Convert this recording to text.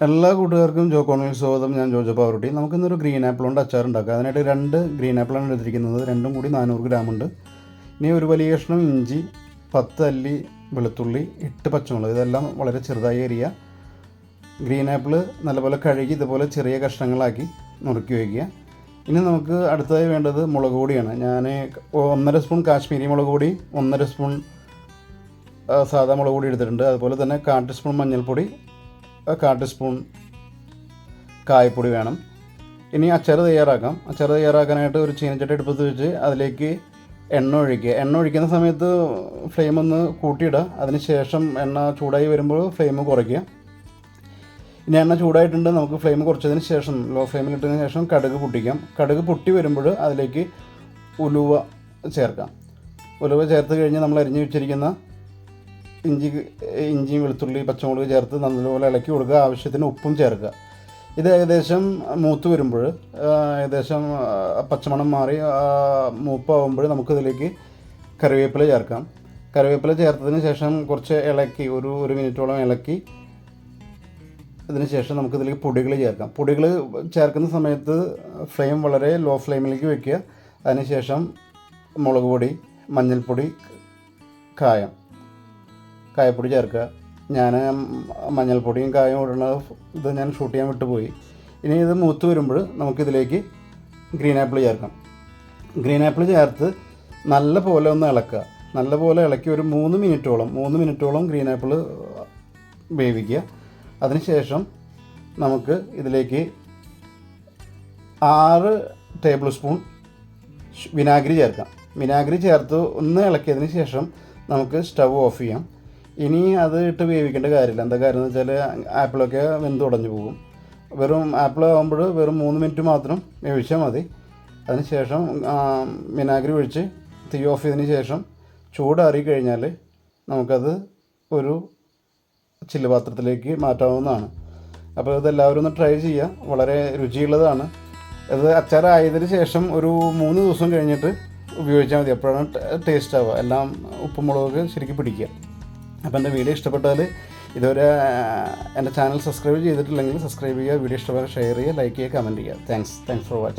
എല്ലാ കൂട്ടുകാർക്കും ജോ കോർണറിൽ സ്വാഗതം. ഞാൻ ജോജോ പാവറുട്ടി. നമുക്കിന്നൊരു ഗ്രീൻ ആപ്പിൾ കൊണ്ട് അച്ചാർ ഉണ്ടാക്കാം. അതിനായിട്ട് 2 ഗ്രീൻ ആപ്പിളാണ് എടുത്തിരിക്കുന്നത്. രണ്ടും കൂടി 400 ഗ്രാം ഉണ്ട്. ഇനി ഒരു വലിയ കഷ്ണം ഇഞ്ചി, 10 അല്ലി വെളുത്തുള്ളി, 8 പച്ചമുളക്, ഇതെല്ലാം വളരെ ചെറുതായി അരിയുക. ഗ്രീൻ ആപ്പിൾ നല്ലപോലെ കഴുകി ഇതുപോലെ ചെറിയ കഷ്ണങ്ങളാക്കി നുറുക്കി വയ്ക്കുക. ഇനി നമുക്ക് അടുത്തതായി വേണ്ടത് മുളക് പൊടിയാണ്. ഞാൻ 1.5 സ്പൂൺ കാശ്മീരി മുളക് പൊടി, 1.5 സ്പൂൺ സാധാ മുളക് പൊടി എടുത്തിട്ടുണ്ട്. അതുപോലെ തന്നെ 1/4 ടീസ്പൂൺ മഞ്ഞൾപ്പൊടി, 1/4 ടീസ്പൂൺ കായപ്പൊടി വേണം. ഇനി അച്ചാർ തയ്യാറാക്കാം. അച്ചാർ തയ്യാറാക്കാനായിട്ട് ഒരു ചീനച്ചട്ടി അടുപ്പത്ത് വെച്ച് അതിലേക്ക് എണ്ണ ഒഴിക്കുക. എണ്ണ ഒഴിക്കുന്ന സമയത്ത് ഫ്ലെയിം ഒന്ന് കൂട്ടിയിടുക. അതിന് ശേഷം എണ്ണ ചൂടായി വരുമ്പോൾ ഫ്ലെയിം കുറയ്ക്കുക. ഇനി എണ്ണ ചൂടായിട്ടുണ്ട്. നമുക്ക് ഫ്ലെയിം കുറച്ചതിന് ശേഷം ലോ ഫ്ലെയിമിലിട്ടതിന് ശേഷം കടുക് പൊട്ടിക്കാം. കടുക് പൊട്ടി വരുമ്പോൾ അതിലേക്ക് ഉലുവ ചേർക്കാം. ഉലുവ ചേർത്ത് കഴിഞ്ഞ് നമ്മൾ അരിഞ്ഞ് വെച്ചിരിക്കുന്ന ഇഞ്ചിയും വെളുത്തുള്ളി പച്ചമുളക് ചേർത്ത് നല്ലപോലെ ഇളക്കി കൊടുക്കുക. ആവശ്യത്തിന് ഉപ്പും ചേർക്കുക. ഇത് ഏകദേശം മൂത്ത് വരുമ്പോൾ, ഏകദേശം പച്ചമണം മാറി മൂപ്പാവുമ്പോൾ നമുക്കിതിലേക്ക് കറിവേപ്പില ചേർക്കാം. കറിവേപ്പില ചേർത്തതിന് ശേഷം കുറച്ച് ഇളക്കി ഒരു മിനിറ്റോളം ഇളക്കി അതിന് ശേഷം നമുക്കിതിലേക്ക് പൊടികൾ ചേർക്കാം. പൊടികൾ ചേർക്കുന്ന സമയത്ത് ഫ്ലെയിം വളരെ ലോ ഫ്ലെയിമിലേക്ക് വയ്ക്കുക. അതിനുശേഷം മുളക് പൊടി, മഞ്ഞൾപ്പൊടി, കായപ്പൊടി ചേർക്കുക. ഞാൻ മഞ്ഞൾപ്പൊടിയും കായും ഇടുന്നത് ഞാൻ ഷൂട്ട് ചെയ്യാൻ വിട്ടുപോയി. ഇനി ഇത് മൂത്ത് വരുമ്പോൾ നമുക്കിതിലേക്ക് ഗ്രീൻ ആപ്പിൾ ചേർക്കാം. ഗ്രീൻ ആപ്പിൾ ചേർത്ത് നല്ല പോലെ ഒന്ന് ഇളക്കുക. നല്ല പോലെ ഇളക്കി ഒരു 3 മിനിറ്റോളം ഗ്രീൻ ആപ്പിൾ വേവിക്കുക. അതിനുശേഷം നമുക്ക് ഇതിലേക്ക് 6 ടേബിൾ സ്പൂൺ വിനാഗിരി ചേർക്കാം. വിനാഗിരി ചേർത്ത് ഒന്ന് ഇളക്കിയതിന് ശേഷം നമുക്ക് സ്റ്റവ് ഓഫ് ചെയ്യാം. ഇനി അത് ഇട്ട് വേവിക്കേണ്ട കാര്യമില്ല. എന്താ കാര്യം എന്ന് വെച്ചാൽ ആപ്പിളൊക്കെ വെന്തുടഞ്ഞു പോകും. ആപ്പിൾ ആകുമ്പോൾ വെറും 3 മിനിറ്റ് മാത്രം വേവിച്ചാൽ മതി. അതിനുശേഷം വിനാഗിരി ഒഴിച്ച് തീ ഓഫ് ചെയ്തതിന് ശേഷം ചൂടാറി കഴിഞ്ഞാൽ നമുക്കത് ഒരു ചില്ല് പാത്രത്തിലേക്ക് മാറ്റാവുന്നതാണ്. അപ്പോൾ ഇതെല്ലാവരും ഒന്ന് ട്രൈ ചെയ്യുക. വളരെ രുചിയുള്ളതാണ്. ഇത് അച്ചാറായതിന് ശേഷം ഒരു 3 ദിവസം കഴിഞ്ഞിട്ട് ഉപയോഗിച്ചാൽ മതി. അപ്പോഴാണ് ടേസ്റ്റ് ആവുക. എല്ലാം ഉപ്പും മുളകൊക്കെ ശരിക്കും പിടിക്കുക. അപ്പോൾ എൻ്റെ വീഡിയോ ഇഷ്ടപ്പെട്ടാൽ ഇതുവരെ എൻ്റെ ചാനൽ സബ്സ്ക്രൈബ് ചെയ്തിട്ടില്ലെങ്കിൽ സബ്സ്ക്രൈബ് ചെയ്യുക. വീഡിയോ ഇഷ്ടപ്പെട്ടാൽ ഷെയർ ചെയ്യുക, ലൈക്ക് ചെയ്യുക, കമൻറ്റ് ചെയ്യുക. Thanks for watching.